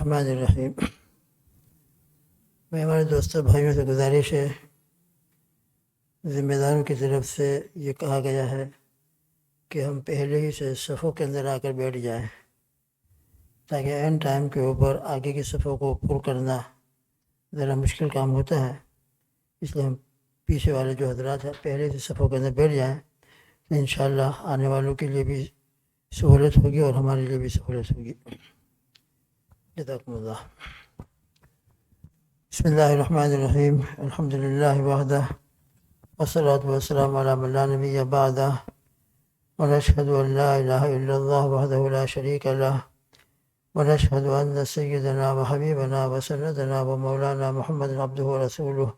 الرحمن الرحیم۔ میں ہمارے دوستوں بھائیوں سے گزارش ہے، ذمہ داروں کی طرف سے یہ کہا گیا ہے کہ ہم پہلے ہی سے صفوں کے اندر آ کر بیٹھ جائیں، تاکہ این ٹائم کے اوپر آگے کی صفوں کو پر کرنا ذرا مشکل کام ہوتا ہے۔ اس لیے ہم پیچھے والے جو حضرات ہیں پہلے سے صفوں کے اندر بیٹھ جائیں تو انشاءاللہ آنے والوں کے لیے بھی سہولت ہوگی اور ہمارے لیے بھی سہولت ہوگی۔ جزاکم اللہ۔ بسم اللہ الرحمن الرحیم۔ الحمد للہ وحدہ والصلاة والسلام علی من لا نبی بعدہ ونشہد ان لا الہ الا اللہ وحدہ لا شریک لہ ونشہد ان سیدنا وحبیبنا وسندنا ومولانا محمد عبدہ ورسولہ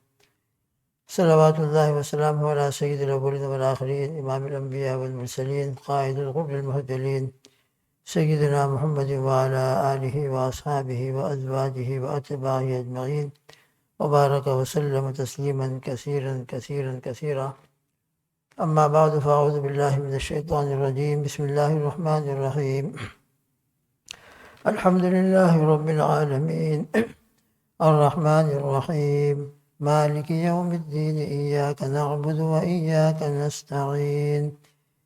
صلوات اللہ وسلامہ علی سید الاولین والآخرین امام الانبیاء والمرسلین قائد الغر المحجلین سیدنا محمد وعلى آلہ واصحابہ وازواجہ واتباعہ اجمعین وبارک وسلم تسلیما کثیرا کثیرا کثیرا۔ اما بعد فاعوذ باللہ من الشیطان الرجیم۔ بسم اللہ الرحمن الرحیم۔ الحمد للہ رب العالمین الرحمن الرحیم مالک یوم الدین ایاک نعبد و ایاک نستعین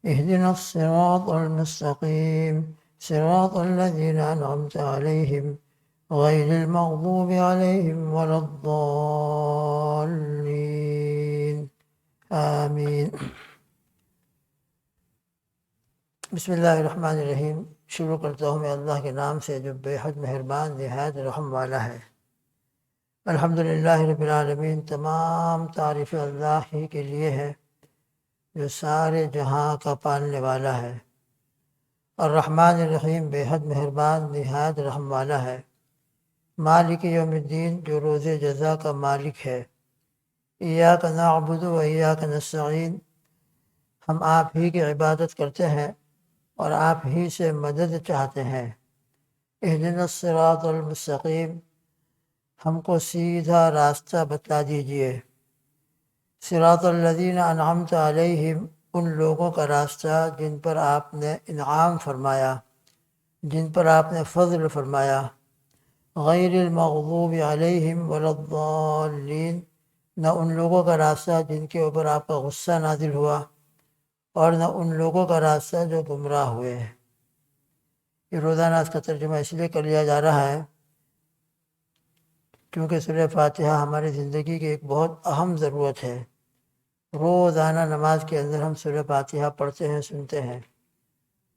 اہدنا الصراط المستقیم صراط الذین انعمت علیہم غیر المغضوب علیہم ولا الضالین آمین۔ بسم اللہ الرحمن الرحیم۔ شروع کرتا ہوں میں اللہ کے نام سے جو بے حد مہربان نہایت رحم والا ہے۔ الحمدللہ رب العالمین۔ تمام تعریف اللہ ہی کے لیے ہے جو سارے جہاں کا پالنے والا ہے۔ الرحمن الرحیم، بے حد مہربان نہایت رحم والا ہے۔ مالک یوم الدین، جو روز جزا کا مالک ہے۔ ایاک نعبد و ایاک نستعین، ہم آپ ہی کی عبادت کرتے ہیں اور آپ ہی سے مدد چاہتے ہیں۔ اہدنا الصراط المستقیم، ہم کو سیدھا راستہ بتلا دیجئے۔ صراط الذین انعمت علیہم، ان لوگوں کا راستہ جن پر آپ نے انعام فرمایا، جن پر آپ نے فضل فرمایا۔ غیر المغضوب علیہم ولا الضالین، نہ ان لوگوں کا راستہ جن کے اوپر آپ کا غصہ نازل ہوا اور نہ ان لوگوں کا راستہ جو گمراہ ہوئے۔ یہ روزانہ اس کا ترجمہ اس لیے کر لیا جا رہا ہے کیونکہ سورہ فاتحہ ہماری زندگی کی ایک بہت اہم ضرورت ہے۔ روزانہ نماز کے اندر ہم سورہ فاتحہ پڑھتے ہیں، سنتے ہیں،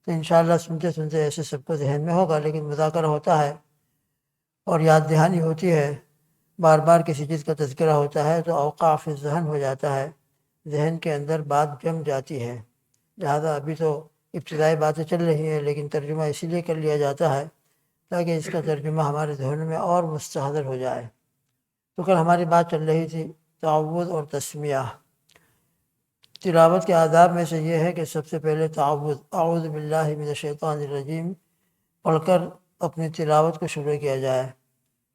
تو انشاءاللہ سنتے سنتے ایسے سب کو ذہن میں ہوگا، لیکن مذاکرہ ہوتا ہے اور یاد دہانی ہوتی ہے، بار بار کسی چیز کا تذکرہ ہوتا ہے تو اوقاع فی الذہن ہو جاتا ہے، ذہن کے اندر بات جم جاتی ہے۔ لہذا ابھی تو ابتدائی باتیں چل رہی ہیں، لیکن ترجمہ اسی لیے کر لیا جاتا ہے تاکہ اس کا ترجمہ ہمارے ذہن میں اور مستحضر ہو جائے۔ تو کل ہماری بات چل رہی تھی تعوذ اور تسمیہ۔ تلاوت کے آداب میں سے یہ ہے کہ سب سے پہلے تعوذ، اعوذ باللہ من الشیطان الرجیم پڑھ کر اپنی تلاوت کو شروع کیا جائے،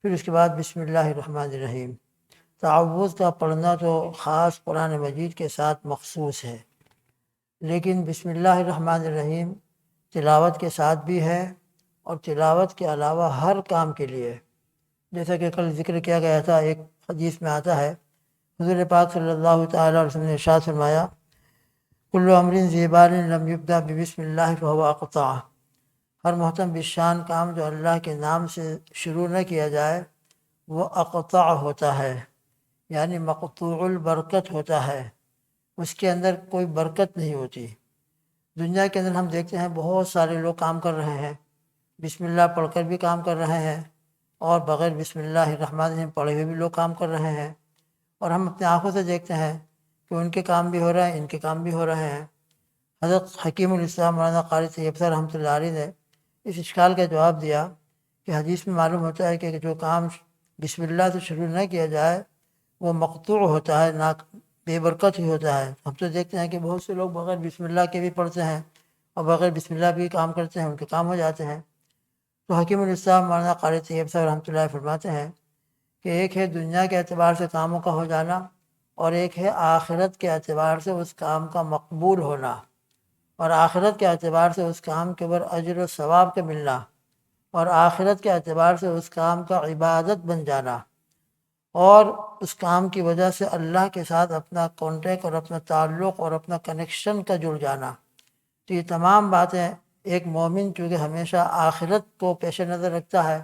پھر اس کے بعد بسم اللہ الرحمن الرحیم۔ تعوذ کا پڑھنا تو خاص قرآن مجید کے ساتھ مخصوص ہے، لیکن بسم اللہ الرحمن الرحیم تلاوت کے ساتھ بھی ہے اور تلاوت کے علاوہ ہر کام کے لیے، جیسا کہ کل ذکر کیا گیا تھا۔ ایک حدیث میں آتا ہے، حضور پاک صلی اللہ تعالیٰ علیہ وسلم نے ارشاد فرمایا، کل امر ذی بال لم یبدأ بسم اللہ فہو اقطع، ہر محتم بشان کام جو اللہ کے نام سے شروع نہ کیا جائے وہ اقطع ہوتا ہے، یعنی مقطوع البرکت ہوتا ہے، اس کے اندر کوئی برکت نہیں ہوتی۔ دنیا کے اندر ہم دیکھتے ہیں بہت سارے لوگ کام کر رہے ہیں، بسم اللہ پڑھ کر بھی کام کر رہے ہیں اور بغیر بسم اللہ الرحمن الرحیم پڑھے ہوئے بھی لوگ کام کر رہے ہیں، اور ہم اپنی آنکھوں سے دیکھتے ہیں کہ ان کے کام بھی ہو رہے ہیں، ان کے کام بھی ہو رہے ہیں۔ حضرت حکیم الاسلام مولانا قاری طیب صاحب رحمۃ اللہ علیہ نے اس اشکال کا جواب دیا کہ حدیث میں معلوم ہوتا ہے کہ جو کام بسم اللہ سے شروع نہ کیا جائے وہ مقطوع ہوتا ہے، نہ بے برکت ہی ہوتا ہے۔ ہم تو دیکھتے ہیں کہ بہت سے لوگ بغیر بسم اللہ کے بھی پڑھتے ہیں اور بغیر بسم اللہ بھی کام کرتے ہیں، ان کے کام ہو جاتے ہیں۔ تو حکیم الاسلام مولانا قاری طیب صاحب رحمۃ اللہ فرماتے ہیں کہ ایک ہے دنیا کے اعتبار سے کاموں کا ہو جانا اور ایک ہے آخرت کے اعتبار سے اس کام کا مقبول ہونا، اور آخرت کے اعتبار سے اس کام کے اوپر اجر و ثواب کا ملنا، اور آخرت کے اعتبار سے اس کام کا عبادت بن جانا، اور اس کام کی وجہ سے اللہ کے ساتھ اپنا کانٹیکٹ اور اپنا تعلق اور اپنا کنیکشن کا جڑ جانا۔ تو یہ تمام باتیں ایک مومن چونکہ ہمیشہ آخرت کو پیش نظر رکھتا ہے،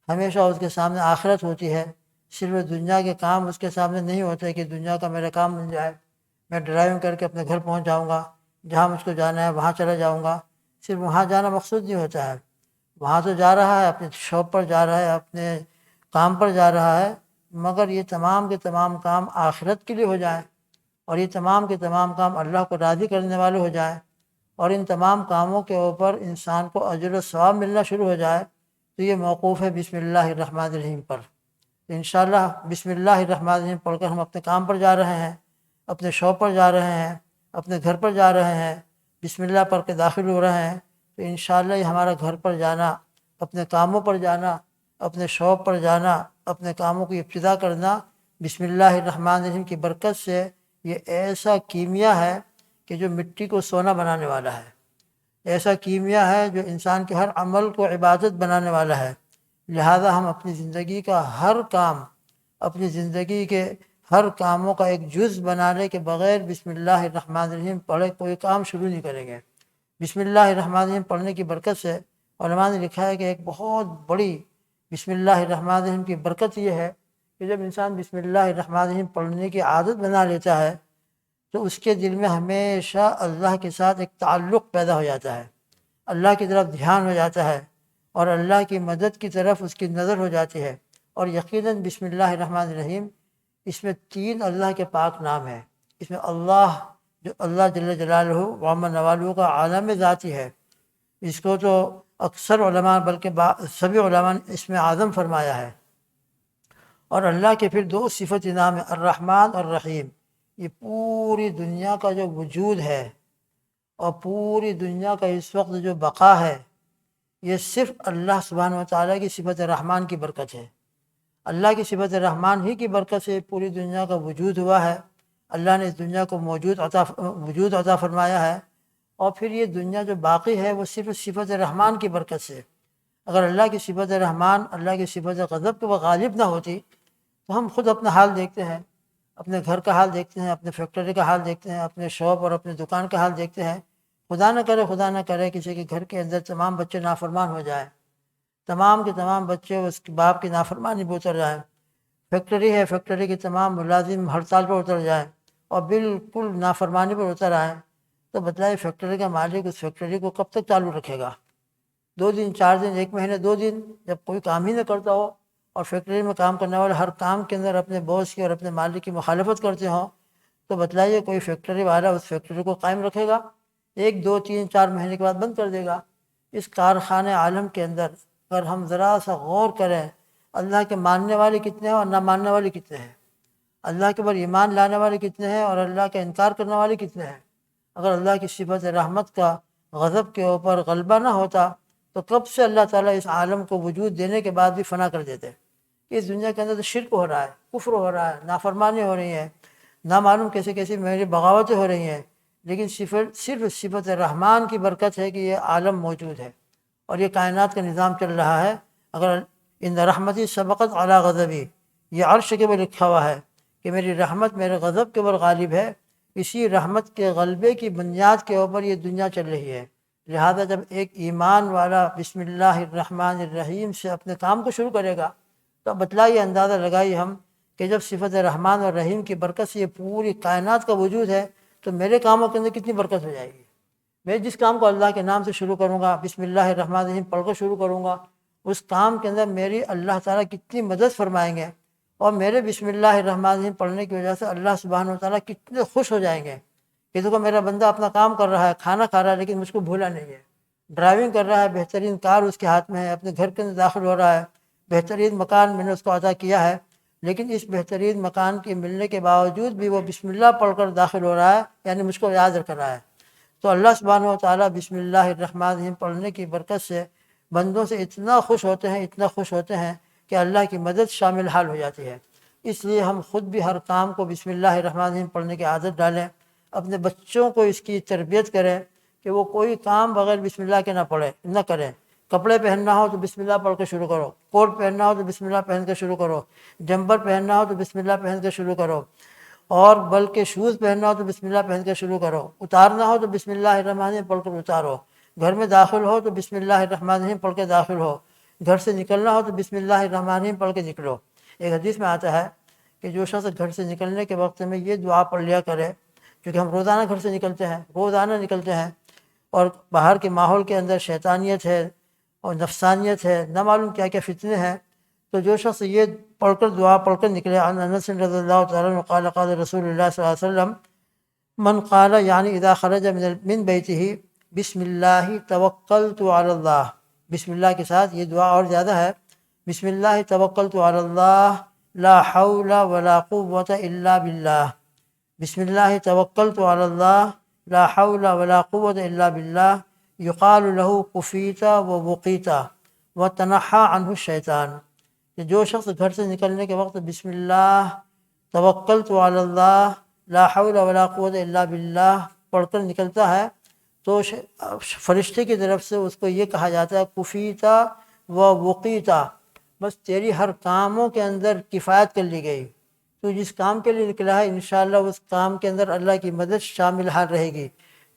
ہمیشہ اس کے سامنے آخرت ہوتی ہے، صرف دنیا کے کام اس کے سامنے نہیں ہوتے کہ دنیا کا میرا کام بن جائے، میں ڈرائیونگ کر کے اپنے گھر پہنچ جاؤں گا، جہاں مجھ کو جانا ہے وہاں چلا جاؤں گا۔ صرف وہاں جانا مقصود نہیں ہوتا ہے، وہاں تو جا رہا ہے، اپنے شاپ پر جا رہا ہے، اپنے کام پر جا رہا ہے، مگر یہ تمام کے تمام کام آخرت کے لیے ہو جائیں، اور یہ تمام کے تمام کام اللہ کو راضی کرنے والے ہو جائیں، اور ان تمام کاموں کے اوپر انسان کو اجر و ثواب ملنا شروع ہو جائے، تو یہ موقوف ہے بسم اللہ الرحمن الرحیم پر۔ انشاءاللہ بسم اللہ الرحمن الرحیم پڑھ کر ہم اپنے کام پر جا رہے ہیں، اپنے شاپ پر جا رہے ہیں، اپنے گھر پر جا رہے ہیں، بسم اللہ پڑھ کے داخل ہو رہے ہیں، تو انشاءاللہ یہ ہمارا گھر پر جانا، اپنے کاموں پر جانا، اپنے شاپ پر جانا، اپنے کاموں کی ابتدا کرنا بسم اللہ الرحمن الرحیم کی برکت سے، یہ ایسا کیمیا ہے کہ جو مٹی کو سونا بنانے والا ہے، ایسا کیمیا ہے جو انسان کے ہر عمل کو عبادت بنانے والا ہے۔ لہذا ہم اپنی زندگی کا ہر کام، اپنی زندگی کے ہر کاموں کا ایک جز بنانے کے بغیر بسم اللہ الرحمن الرحیم پڑھے کوئی کام شروع نہیں کریں گے۔ بسم اللہ الرحمن الرحیم پڑھنے کی برکت سے علماء نے لکھا ہے کہ ایک بہت بڑی بسم اللہ الرحمن الرحیم کی برکت یہ ہے کہ جب انسان بسم اللہ الرحمن الرحیم پڑھنے کی عادت بنا لیتا ہے تو اس کے دل میں ہمیشہ اللہ کے ساتھ ایک تعلق پیدا ہو جاتا ہے، اللہ کی طرف دھیان ہو جاتا ہے، اور اللہ کی مدد کی طرف اس کی نظر ہو جاتی ہے۔ اور یقیناً بسم اللہ الرحمن الرحیم اس میں 3 اللہ کے پاک نام ہیں۔ اس میں اللہ، جو اللہ جل جلالہ وعظم نوالہ کا عالم ذاتی ہے، اس کو تو اکثر علماء بلکہ سبھی علماء نے اس میں اعظم فرمایا ہے۔ اور اللہ کے پھر 2 صفت نام ہے، الرحمن اور الرحیم۔ یہ پوری دنیا کا جو وجود ہے اور پوری دنیا کا اس وقت جو بقا ہے، یہ صرف اللہ سبحانہ وتعالیٰ کی صفت رحمان کی برکت ہے۔ اللہ کی صفت رحمان ہی کی برکت سے پوری دنیا کا وجود ہوا ہے، اللہ نے اس دنیا کو وجود عطا فرمایا ہے، اور پھر یہ دنیا جو باقی ہے وہ صرف صفت رحمان کی برکت سے۔ اگر اللہ کی صفت رحمان، اللہ کی صفت غضب کے وہ غالب نہ ہوتی تو ہم خود اپنا حال دیکھتے ہیں، اپنے گھر کا حال دیکھتے ہیں، اپنے فیکٹری کا حال دیکھتے ہیں، اپنے شاپ اور اپنے دکان کا حال دیکھتے ہیں۔ خدا نہ کرے کسی کے گھر کے اندر تمام بچے نافرمان ہو جائیں، تمام کے تمام بچے اس کے باپ کی نافرمانی پہ اتر جائیں، فیکٹری ہے، فیکٹری کے تمام ملازم ہڑتال پر اتر جائیں اور بالکل نافرمانی پر اتر آئیں، تو بتلائے فیکٹری کا مالک اس فیکٹری کو کب تک چالو رکھے گا؟ 2 دن، 4 دن، 1 مہینے، 2 دن، جب کوئی کام ہی نہ کرتا ہو اور فیکٹری میں کام کرنے والے ہر کام کے اندر اپنے باس کی اور اپنے مالک کی مخالفت کرتے ہوں، تو بتلائیے کوئی فیکٹری والا اس فیکٹری کو قائم رکھے گا؟ 1، 2، 3، 4 مہینے کے بعد بند کر دے گا۔ اس کارخانے عالم کے اندر اگر ہم ذرا سا غور کریں، اللہ کے ماننے والے کتنے ہیں اور نہ ماننے والے کتنے ہیں، اللہ کے اوپر ایمان لانے والے کتنے ہیں اور اللہ کا انکار کرنے والے کتنے ہیں۔ اگر اللہ کی صفت رحمت کا غضب کے اوپر غلبہ نہ ہوتا تو کب سے اللہ تعالیٰ اس عالم کو وجود دینے کے بعد بھی فنا کر دیتے۔ اس دنیا کے اندر تو شرک ہو رہا ہے، کفر ہو رہا ہے، نافرمانی ہو رہی ہے، نامعلوم کیسے کیسی میری بغاوتیں ہو رہی ہیں، لیکن صرف صفت رحمان کی برکت ہے کہ یہ عالم موجود ہے اور یہ کائنات کا نظام چل رہا ہے۔ اگر ان رحمتی سبقت علی غضبی، یہ عرش کے اوپر لکھا ہوا ہے کہ میری رحمت میرے غضب کے اوپر غالب ہے، اسی رحمت کے غلبے کی بنیاد کے اوپر یہ دنیا چل رہی ہے۔ لہذا جب ایک ایمان والا بسم اللہ الرحمن الرحیم سے اپنے کام کو شروع کرے گا تو بتلائیے، اندازہ لگائیے ہم کہ جب صفت رحمان اور رحیم کی برکت سے یہ پوری کائنات کا وجود ہے تو میرے کاموں کے اندر کتنی برکت ہو جائے گی۔ میں جس کام کو اللہ کے نام سے شروع کروں گا، بسم اللہ الرحمن الرحیم پڑھ کر شروع کروں گا، اس کام کے اندر میری اللہ تعالیٰ کتنی مدد فرمائیں گے، اور میرے بسم اللہ الرحمن الرحیم پڑھنے کی وجہ سے اللہ سبحانہ وتعالیٰ کتنے خوش ہو جائیں گے کہ دیکھو میرا بندہ اپنا کام کر رہا ہے، کھانا کھا رہا ہے، لیکن مجھ کو بھولا نہیں ہے، ڈرائیونگ کر رہا ہے، بہترین کار اس کے ہاتھ میں ہے، اپنے گھر کے اندر داخل ہو رہا ہے، بہترین مکان میں نے اس کو عطا کیا ہے، لیکن اس بہترین مکان کے ملنے کے باوجود بھی وہ بسم اللہ پڑھ کر داخل ہو رہا ہے، یعنی مجھ کو یاد رکھ رہا ہے۔ تو اللہ سبحانہ وتعالیٰ بسم اللہ الرحمن الرحیم پڑھنے کی برکت سے بندوں سے اتنا خوش ہوتے ہیں، اتنا خوش ہوتے ہیں کہ اللہ کی مدد شامل حال ہو جاتی ہے۔ اس لیے ہم خود بھی ہر کام کو بسم اللہ الرحمن الرحیم پڑھنے کی عادت ڈالیں، اپنے بچوں کو اس کی تربیت کریں کہ وہ کوئی کام بغیر بسم اللہ کے نہ کریں، کپڑے پہننا ہو تو بسم اللہ پڑھ کے شروع کرو، کوٹ پہننا ہو تو بسم اللہ پہن کے شروع کرو، جمپر پہننا ہو تو بسم اللہ پہن کے شروع کرو، اور بلکہ شوز پہننا ہو تو بسم اللہ پہن کے شروع کرو، اتارنا ہو تو بسم اللہ الرحمن الرحیم پڑھ کر اتارو، گھر میں داخل ہو تو بسم اللہ الرحمن الرحیم پڑھ کے داخل ہو، گھر سے نکلنا ہو تو بسم اللہ الرحمن الرحیم پڑھ کے نکلو۔ ایک حدیث میں آتا ہے کہ جو شخص گھر سے نکلنے کے وقت میں یہ دعا پڑھ لیا کرے، کیونکہ ہم روزانہ گھر سے نکلتے ہیں، نکلتے ہیں، اور باہر کے ماحول کے اندر شیطانیت ہے اور نفسانیت ہے، نہ معلوم کیا کیا فتنے ہیں، تو جو شخص یہ پڑھ کر دعا پڑھ کر نکلے، عن انس رضی اللہ تعالیٰ عنہ قال قال رسول اللہ صلی اللہ علیہ وسلم من قال یعنی اذا خرج من بیتہ بسم اللہ توکلت علی اللہ، بسم اللہ کے ساتھ یہ دعا اور زیادہ ہے، بسم اللہ توکلت علی اللہ لا حول ولا قوة الا باللہ، بسم اللہ توکلت علی اللہ لا حول ولا قوة الا باللہ، یقال له کفیت و وقیت و تنحى عنہ الشیطان، کہ جو شخص گھر سے نکلنے کے وقت بسم اللہ توکلت علی اللہ لا حول ولا قوة الا باللہ پڑھ کر نکلتا ہے تو فرشتے کی طرف سے اس کو یہ کہا جاتا ہے کفیتا و وقیتا، بس تیری ہر کاموں کے اندر کفایت کر لی گئی، تو جس کام کے لیے نکلا ہے انشاءاللہ اس کام کے اندر اللہ کی مدد شامل حال رہے گی،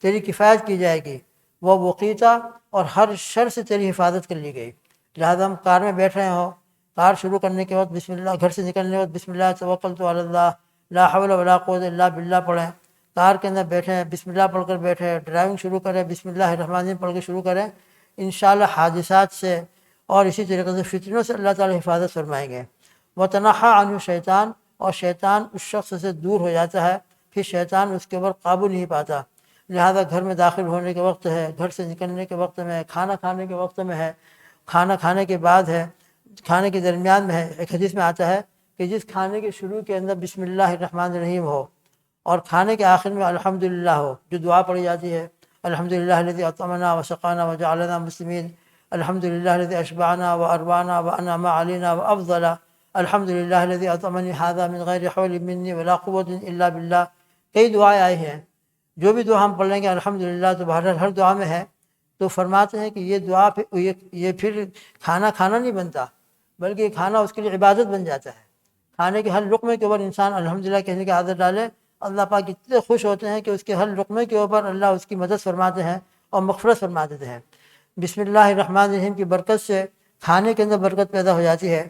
تیری کفایت کی جائے گی، وہ وقیتا اور ہر شر سے تیری حفاظت کر لی گئی۔ لہذا ہم کار میں بیٹھ رہے ہوں، کار شروع کرنے کے وقت بسم اللہ، گھر سے نکلنے کے وقت بسم اللہ توکلت علی اللہ لا حول ولا قوة الا باللہ پڑھیں، کار کے اندر بیٹھیں بسم اللہ پڑھ کر بیٹھیں، ڈرائیونگ شروع کریں بسم اللہ الرحمن الرحیم پڑھ کے شروع کریں، انشاءاللہ حادثات سے اور اسی طریقے سے فتنوں سے اللہ تعالی حفاظت فرمائیں گے۔ وَتَنَحَّى عَنْهُ الشیطان، اور شیطان اس شخص سے دور ہو جاتا ہے، پھر شیطان اس کے اوپر قابو نہیں پاتا۔ لہذا گھر میں داخل ہونے کے وقت ہے، گھر سے نکلنے کے وقت میں ہے، کھانا کھانے کے وقت میں ہے، کھانا کھانے کے بعد ہے، کھانے کے درمیان میں ہے۔ ایک حدیث میں آتا ہے کہ جس کھانے کے شروع کے اندر بسم اللہ الرحمن الرحیم ہو اور کھانے کے آخر میں الحمدللہ ہو، جو دعا پڑھی جاتی ہے الحمدللہ الذی اطعمنا وسقانا وجعلنا مسلمین، الحمدللہ الذی اشبعنا واروانا وانعم علینا وافضل، الحمدللہ الذی اطعمنی ھذا من غیر حول منی ولا قوة الا باللہ، کئی دعائیں آئی ہیں۔ جو بھی دعا ہم پڑھ لیں گے الحمدللہ تو بہرحال ہر دعا میں ہے، تو فرماتے ہیں کہ یہ دعا یہ پھر کھانا کھانا نہیں بنتا، بلکہ یہ کھانا اس کے لیے عبادت بن جاتا ہے۔ کھانے کے ہر لقمے کے اوپر انسان الحمدللہ کہنے کی عادت ڈالے، اللہ پاک اتنے خوش ہوتے ہیں کہ اس کے ہر لقمے کے اوپر اللہ اس کی مدد فرماتے ہیں اور مغفرت فرما دیتے ہیں۔ بسم اللہ الرحمن الرحیم کی برکت سے کھانے کے اندر برکت پیدا ہو جاتی ہے۔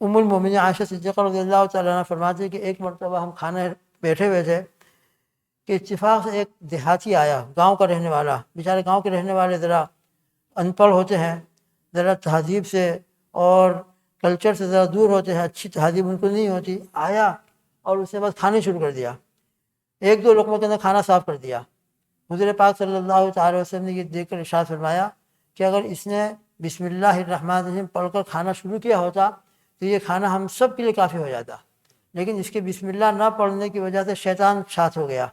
ام المومنین عائشہ صدیقہ رضی اللہ تعالیٰ عنہ فرماتے ہیں کہ ایک مرتبہ ہم کھانے بیٹھے ہوئے تھے کہ اتفاق سے ایک دیہاتی آیا، گاؤں کا رہنے والا، بیچارے گاؤں کے رہنے والے ذرا ان پڑھ ہوتے ہیں، ذرا تہذیب سے اور کلچر سے ذرا دور ہوتے ہیں، اچھی تہذیب ان کو نہیں ہوتی، آیا اور اس نے بس کھانے شروع کر دیا، ایک دو لقموں کے اندر کھانا صاف کر دیا۔ حضور پاک صلی اللہ تعالی وسلم نے یہ دیکھ کر ارشاد فرمایا کہ اگر اس نے بسم اللہ الرحمن الرحیم پڑھ کر کھانا شروع کیا ہوتا تو یہ کھانا ہم سب کے لیے کافی ہو جاتا، لیکن اس کے بسم اللہ نہ پڑھنے کی وجہ سے شیطان ساتھ ہو گیا،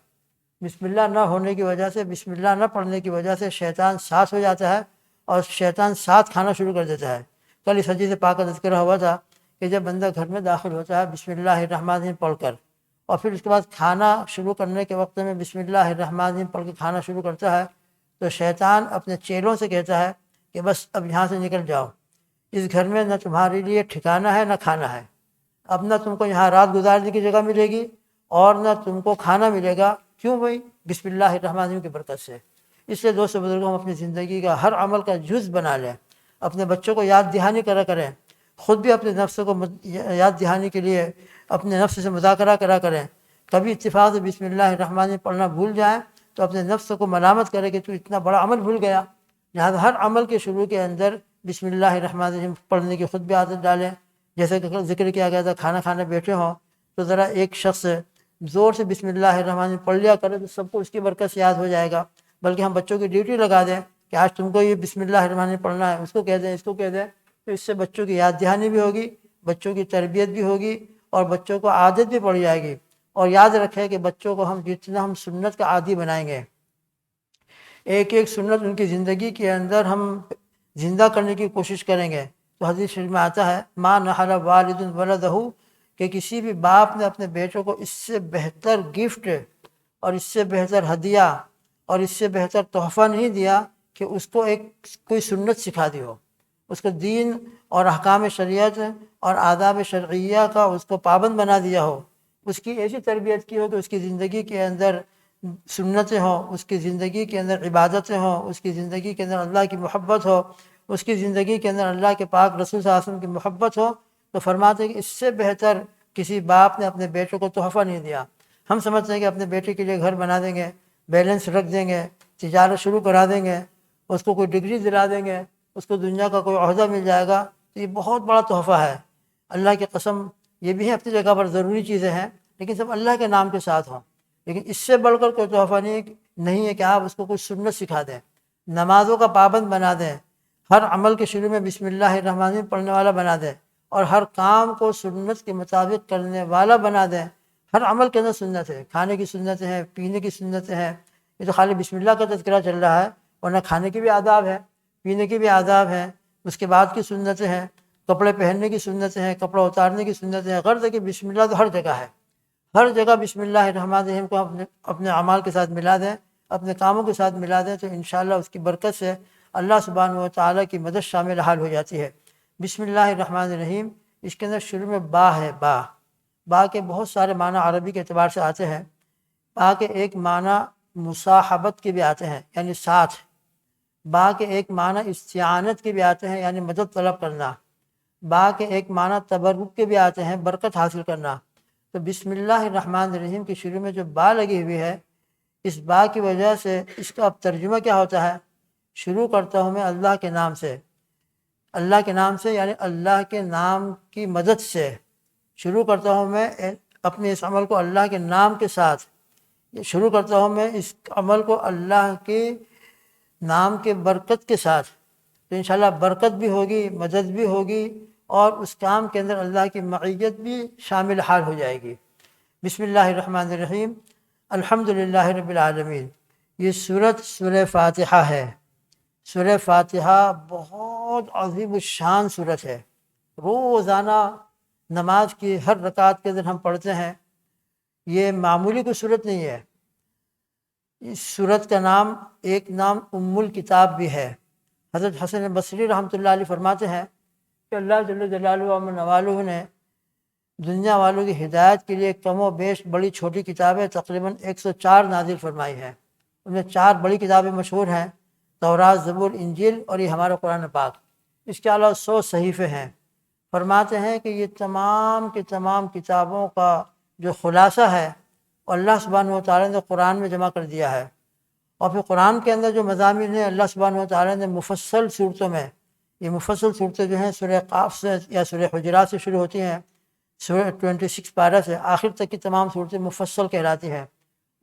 بسم اللہ نہ ہونے کی وجہ سے، بسم اللہ نہ پڑھنے کی وجہ سے شیطان ساتھ ہو جاتا ہے اور شیطان ساتھ کھانا شروع کر دیتا ہے۔ کل اس حدیث پاک کا تذکرہ ہوا تھا کہ جب بندہ گھر میں داخل ہوتا ہے بسم اللہ الرحمن الرحیم پڑھ کر، اور پھر اس کے بعد کھانا شروع کرنے کے وقت میں بسم اللہ الرحمن الرحیم پڑھ کے کھانا شروع کرتا ہے، تو شیطان اپنے چیلوں سے کہتا ہے کہ بس اب یہاں سے نکل جاؤ، اس گھر میں نہ تمہارے لیے ٹھکانہ ہے نہ کھانا ہے، اب نہ تم کو یہاں رات گزارنے کی جگہ ملے گی اور نہ تم کو کھانا ملے گا۔ کیوں بھائی؟ بسم اللہ الرحمن الرحیم کی برکت سے۔ اس لیے دوست بزرگوں، ہم اپنی زندگی کا ہر عمل کا جز بنا لیں، اپنے بچوں کو یاد دہانی کرا کریں، خود بھی اپنے نفس کو یاد دہانی کے لیے اپنے نفس سے مذاکرہ کرا کریں۔ کبھی اتفاق سے بسم اللہ الرحمن الرحیم پڑھنا بھول جائیں تو اپنے نفس کو ملامت کرے کہ تو اتنا بڑا عمل بھول گیا۔ لہٰذا ہر عمل کے شروع کے اندر بسم اللہ الرحمن الرحیم پڑھنے کی خود بھی عادت ڈالیں۔ جیسے کہ ذکر کیا گیا تھا، کھانا کھانے بیٹھے ہوں تو ذرا ایک شخص زور سے بسم اللہ الرحمن الرحیم پڑھ لیا کرے تو سب کو اس کی برکت سے یاد ہو جائے گا۔ بلکہ ہم بچوں کی ڈیوٹی لگا دیں کہ آج تم کو یہ بسم اللہ الرحمن الرحیم پڑھنا ہے، اس کو کہہ دیں، اس کو کہہ دیں، تو اس سے بچوں کی یاد دہانی بھی ہوگی، بچوں کی تربیت بھی ہوگی اور بچوں کو عادت بھی پڑ جائے گی۔ اور یاد رکھیں کہ بچوں کو جتنا ہم سنت کا عادی بنائیں گے، ایک ایک سنت ان کی زندگی کے اندر ہم زندہ کرنے کی کوشش کریں گے، تو حدیث شریف میں آتا ہے ما نحل والد ولدہ، کہ کسی بھی باپ نے اپنے بیٹوں کو اس سے بہتر گفٹ اور اس سے بہتر ہدیہ اور اس سے بہتر تحفہ نہیں دیا کہ اس کو ایک کوئی سنت سکھا دی ہو، اس کو دین اور احکام شریعت اور آداب شرعیہ کا اس کو پابند بنا دیا ہو، اس کی ایسی تربیت کی ہو کہ اس کی زندگی کے اندر سنتیں ہوں، اس کی زندگی کے اندر عبادتیں ہوں، اس کی زندگی کے اندر اللہ کی محبت ہو، اس کی زندگی کے اندر اللہ کے پاک رسول صلی اللہ علیہ وسلم کی محبت ہو، تو فرماتے ہیں کہ اس سے بہتر کسی باپ نے اپنے بیٹے کو تحفہ نہیں دیا۔ ہم سمجھتے ہیں کہ اپنے بیٹے کے لیے گھر بنا دیں گے، بیلنس رکھ دیں گے، تجارت شروع کرا دیں گے، اس کو کوئی ڈگری دلا دیں گے، اس کو دنیا کا کوئی عہدہ مل جائے گا، تو یہ بہت بڑا تحفہ ہے۔ اللہ کی قسم یہ بھی ہے اپنی جگہ پر ضروری چیزیں ہیں، لیکن سب اللہ کے نام کے ساتھ ہوں۔ لیکن اس سے بڑھ کر کوئی تحفہ نہیں ہے کہ آپ اس کو کوئی سنت سکھا دیں، نمازوں کا پابند بنا دیں، ہر عمل کے شروع میں بسم اللہ الرحمن الرحیم پڑھنے والا بنا دیں، اور ہر کام کو سنت کے مطابق کرنے والا بنا دیں۔ ہر عمل کے اندر سنت ہے، کھانے کی سنتیں ہیں، پینے کی سنتیں ہیں۔ یہ تو خالی بسم اللہ کا تذکرہ چل رہا ہے، ورنہ کھانے کی بھی آداب ہے، پینے کی بھی آداب ہیں، اس کے بعد کی سنتیں ہیں، کپڑے پہننے کی سنتیں ہیں، کپڑا اتارنے کی سنتیں ہیں۔ غرض ہے کہ بسم اللہ تو ہر جگہ ہے، ہر جگہ بسم اللہ الرحمن الرحیم کو اپنے اعمال کے ساتھ ملا دیں، اپنے کاموں کے ساتھ ملا دیں، تو انشاءاللہ اس کی برکت سے اللہ سبحانہ و تعالیٰ کی مدد شامل حال ہو جاتی ہے۔ بسم اللہ الرحمن الرحیم، اس کے اندر شروع میں با ہے، با کے بہت سارے معنی عربی کے اعتبار سے آتے ہیں۔ با کے ایک معنی مصاحبت کے بھی آتے ہیں، یعنی ساتھ۔ با کے ایک معنی استعانت کے بھی آتے ہیں، یعنی مدد طلب کرنا۔ با کے ایک معنی تبرک کے بھی آتے ہیں، برکت حاصل کرنا۔ تو بسم اللہ الرحمن الرحیم کے شروع میں جو با لگی ہوئی ہے، اس با کی وجہ سے اس کا اب ترجمہ کیا ہوتا ہے؟ شروع کرتا ہوں میں اللہ کے نام سے، اللہ کے نام سے یعنی اللہ کے نام کی مدد سے شروع کرتا ہوں میں اپنے اس عمل کو اللہ کے نام کے ساتھ، شروع کرتا ہوں میں اس عمل کو اللہ کے نام کے برکت کے ساتھ، تو انشاءاللہ برکت بھی ہوگی، مدد بھی ہوگی، اور اس کام کے اندر اللہ کی معیت بھی شامل حال ہو جائے گی۔ بسم اللہ الرحمن الرحیم، الحمدللہ رب العالمین۔ یہ سورہ فاتحہ ہے۔ سورہ فاتحہ بہت عظیم الشان سورت ہے، روزانہ نماز کی ہر رکعت کے اندر ہم پڑھتے ہیں۔ یہ معمولی کوئی سورت نہیں ہے۔ اس سورت کا نام ایک نام ام الکتاب بھی ہے۔ حضرت حسن بصری رحمۃ اللہ علیہ فرماتے ہیں کہ اللہ جل جلالہ و نوالہ نے دنیا والوں کی ہدایت کے لیے کم و بیش بڑی چھوٹی کتابیں تقریباً 104 نازل فرمائی ہیں۔ ان میں 4 بڑی کتابیں مشہور ہیں، تورات، زبور، انجیل، اور یہ ہمارا قرآن پاک۔ اس کے علاوہ 100 صحیفے ہیں۔ فرماتے ہیں کہ یہ تمام کی تمام کتابوں کا جو خلاصہ ہے، اللہ سبحانہ و تعالیٰ نے قرآن میں جمع کر دیا ہے۔ اور پھر قرآن کے اندر جو مضامین ہیں، اللہ سبحانہ و تعالیٰ نے مفصل صورتوں میں، یہ مفصل صورتیں جو ہیں سورہ قاف سے یا سورہ حجرات سے شروع ہوتی ہیں، سورہ 26 پارہ سے آخر تک کی تمام صورتیں مفصل کہلاتی ہیں۔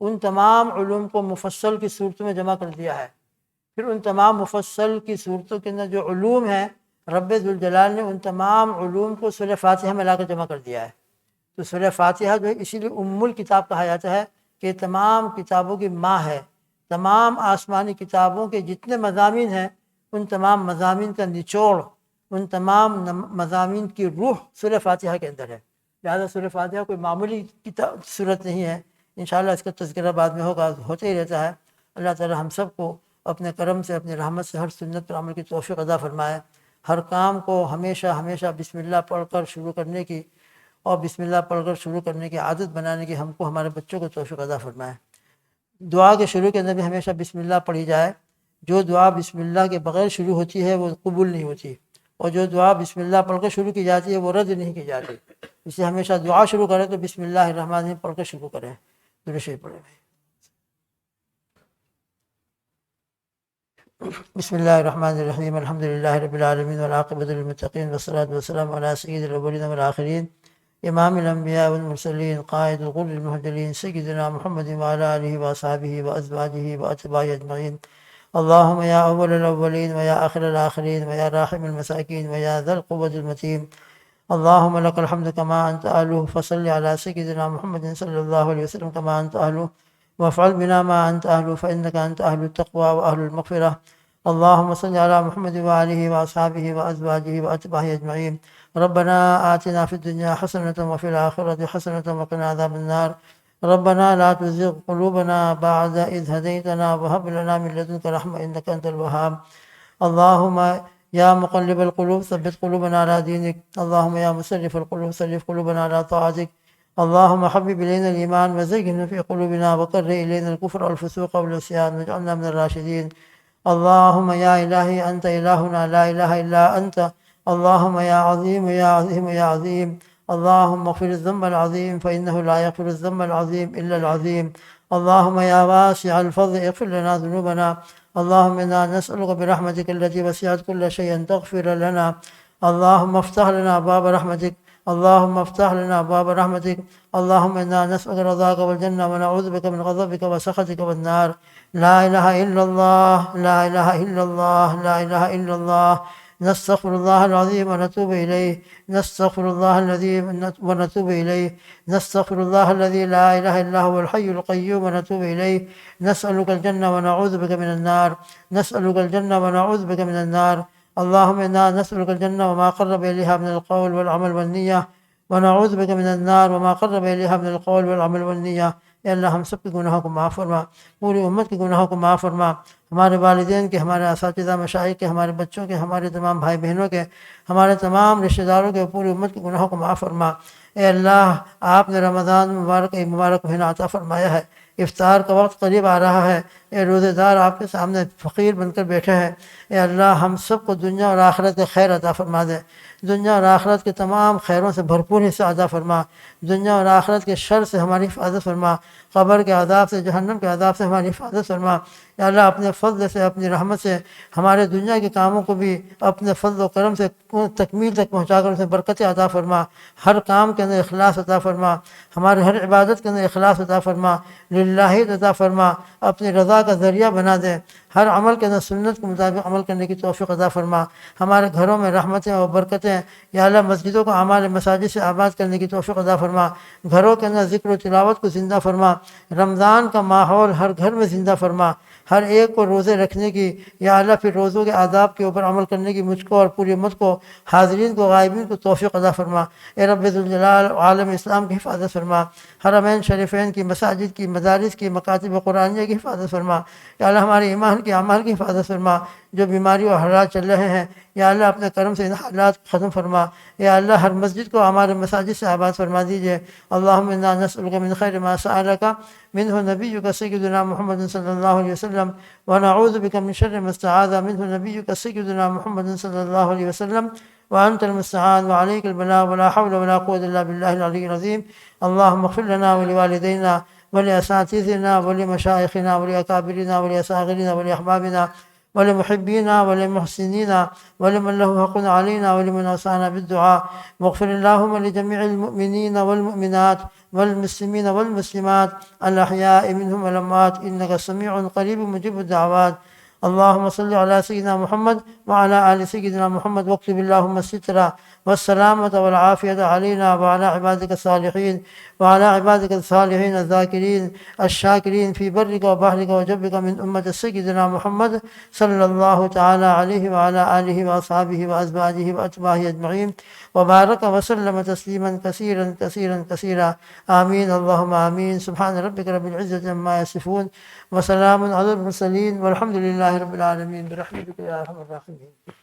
ان تمام علوم کو مفصل کی صورتوں میں جمع کر دیا ہے۔ پھر ان تمام مفصل کی صورتوں کے اندر جو علوم ہیں، رب ذوالجلال نے ان تمام علوم کو سورہ فاتحہ میں لا کر جمع کر دیا ہے۔ تو سورہ فاتحہ جو ہے اسی لیے ام الکتاب کہا جاتا ہے کہ تمام کتابوں کی ماں ہے۔ تمام آسمانی کتابوں کے جتنے مضامین ہیں، ان تمام مضامین کا نچوڑ، ان تمام مضامین کی روح سورہ فاتحہ کے اندر ہے۔ لہٰذا سورہ فاتحہ کوئی معمولی صورت نہیں ہے۔ انشاءاللہ اس کا تذکرہ بعد میں ہوگا، ہوتے ہی رہتا ہے۔ اللہ تعالی ہم سب کو اپنے کرم سے، اپنی رحمت سے ہر سنت پر عمل کی توفیق عطا فرمائے۔ ہر کام کو ہمیشہ بسم اللہ پڑھ کر شروع کرنے کی، اور بسم اللہ پڑھ کر شروع کرنے کی عادت بنانے کی ہم کو، ہمارے بچوں کو توفیق عطا فرمائے۔ دعا کے شروع کے اندر بھی ہمیشہ بسم اللہ پڑھی جائے۔ جو دعا بسم اللہ کے بغیر شروع ہوتی ہے وہ قبول نہیں ہوتی، اور جو دعا بسم اللہ پڑھ کر شروع کی جاتی ہے وہ رد نہیں کی جاتی۔ اس لیے ہمیشہ دعا شروع کریں تو بسم اللہ الرحمن الرحیم پڑھ کر شروع کریں۔ درود شریف پڑھیں۔ بسم اللہ الرحمن الرحیم، الحمدللہ رب العالمین، والعاقبۃ للمتقین، والصلاۃ والسلام علی سید الاولین والآخرین، امام الانبیاء والمرسلین، قائد الغر المحجلین، سیدنا محمد وعلی آلہ واصحابہ وازواجہ واتباعہ اجمعین۔ اللہم یا اول الاولین ویا آخر الآخرین ویا راحم المساکین ویا ذا القوة المتین، اللہم لک الحمد کما انت اہلہ، فصل علی سیدنا محمد صلی اللہ علیہ وسلم کما انت اہلہ، وافعل بنا ما انت اہلہ، فانک انت اہل التقوی واہل المغفرہ۔ اللہم صل علی محمد وآلہ واصحابہ وازواجہ واتباعہ اجمعین۔ ربنا آتنا فی الدنیا حسنة وفی الآخرة حسنة وقنا عذاب النار۔ ربنا لا تزغ قلوبنا بعد إذ هديتنا وهب لنا من لدنك رحمة إنك أنت الوهاب. اللهم يا مقلب القلوب ثبت قلوبنا على دينك. اللهم يا مصرف القلوب صرف قلوبنا على طاعتك. اللهم حبب إلينا الإيمان وزينه في قلوبنا وكره إلينا الكفر والفسوق والعصيان واجعلنا من الراشدين. اللهم يا إلهي أنت إلهنا لا إله إلا أنت. اللهم يا عظيم يا عظيم يا عظيم. اللهم اغفر الذنب العظيم فإنه لا يغفر الذنب العظيم إلا العظيم. اللهم يا واسع الفضل اغفر لنا ذنوبنا. اللهم إنا نسألك برحمتك التي وسعت كل شيء أن تغفر لنا. اللهم افتح لنا باب رحمتك. اللهم افتح لنا باب رحمتك. اللهم إنا نسألك رضاك والجنة ونعوذ بك من غضبك وسخطك والنار. لا إله إلا الله لا إله إلا الله لا إله إلا الله. نستغفر الله العظيم ونتوب إليه. نستغفر الله الذي ونتوب إليه. نستغفر الله الذي لا إله إلا هو الحي القيوم ونتوب إليه. نسألك الجنة ونعوذ بك من النار. نسألك الجنة ونعوذ بك من النار. اللهم إنا نسألك الجنة وما قرب إليها من القول والعمل والنية ونعوذ بك من النار وما قرب إليها من القول والعمل والنية. اے اللہ ہم سب کے گناہوں کو معاف فرما، پوری امت کے گناہوں کو معاف فرما، ہمارے والدین کے، ہمارے اساتذہ مشائخ کے، ہمارے بچوں کے، ہمارے تمام بھائی بہنوں کے، ہمارے تمام رشتہ داروں کے، پوری امت کے گناہوں کو معاف فرما۔ اے اللہ آپ نے رمضان مبارک مہینہ عطا فرمایا ہے، افطار کا وقت قریب آ رہا ہے، اے روزے دار آپ کے سامنے فقیر بن کر بیٹھے ہیں۔ اے اللہ ہم سب کو دنیا اور آخرت کے خیر عطا فرما دے، دنیا اور آخرت کے تمام خیروں سے بھرپور حصہ عطا فرما، دنیا اور آخرت کے شر سے ہماری حفاظت فرما، قبر کے عذاب سے، جہنم کے عذاب سے ہماری حفاظت فرما۔ یا اللہ اپنے فضل سے، اپنی رحمت سے ہمارے دنیا کے کاموں کو بھی اپنے فضل و کرم سے تکمیل تک پہنچا کر اسے برکت عطا فرما، ہر کام کے اندر اخلاص عطا فرما، ہمارے ہر عبادت کے اندر اخلاص عطا فرما، للہ عطا فرما، اپنی رضا کا ذریعہ بنا دے، ہر عمل کے اندر سنت کے مطابق عمل کرنے کی توفیق عطا فرما، ہمارے گھروں میں رحمتیں اور برکتیں، یا اللہ مسجدوں کو اعمال مساجد سے آباد کرنے کی توفیق عطا فرما، گھروں کے اندر ذکر و تلاوت کو زندہ فرما، رمضان کا ماحول ہر گھر میں زندہ فرما، ہر ایک کو روزے رکھنے کی، یا اللہ پھر روزوں کے آداب کے اوپر عمل کرنے کی مجھ کو اور پوری امت کو، حاضرین کو، غائبین کو توفیق عطا فرما۔ اے رب ذوالجلال عالم اسلام کی حفاظت فرما، حرمین شریفین کی، مساجد کی، مدارس کی، مکاتب قرآنیہ کی حفاظت فرما، یا اللہ ہمارے ایمان کے اعمال کی حفاظت فرما، جو بیماری اور حالات چل رہے ہیں یا اللہ اپنے کرم سے ان حالات ختم فرما، یا اللہ ہر مسجد کو ہمارے مساجد سے آباد فرما دیجیے۔ اللہم انا نسألک من خیر ما سألک منہ نبیک سیدنا محمد صلی اللہ علیہ وسلم ونعوذ بک من شر ما استعاذ منہ نبیک سیدنا محمد صلی اللہ علیہ وسلم وأنت المستعان وعليك البلاغ ولا حول ولا قوة إلا بالله العلي العظيم۔ اللهم اغفر لنا ولوالدينا ولأساتذتنا ولمشايخنا ولأكابرنا ولأصاغرنا ولأحبابنا ولمحبينا ولمحسنين ولمن له حق علينا ولمن أوصانا بالدعاء، واغفر اللهم لجميع المؤمنين والمؤمنات والمسلمين والمسلمات الأحياء منهم والأموات إنك سميع قريب مجيب الدعوات۔ اللهم صل على سيدنا محمد وعلى آل سيدنا محمد، واكتب اللهم الستر والسلامة والعافية علينا وعلى عبادك الصالحين، وعلى عبادك الصالحين الذاكرين الشاكرين في برك وبحرك وجبك من أمة سيدنا محمد صلى الله تعالى عليه وعلى آله وأصحابه وأزواجه وأتباعه أجمعين، وبارك وسلم تسليما كثيرا كثيرا كثيرا، آمين اللهم آمين۔ سبحان ربك رب العزة عما يصفون وسلام على المرسلين والحمد لله رب العالمين، برحمتك يا أرحم الراحمين۔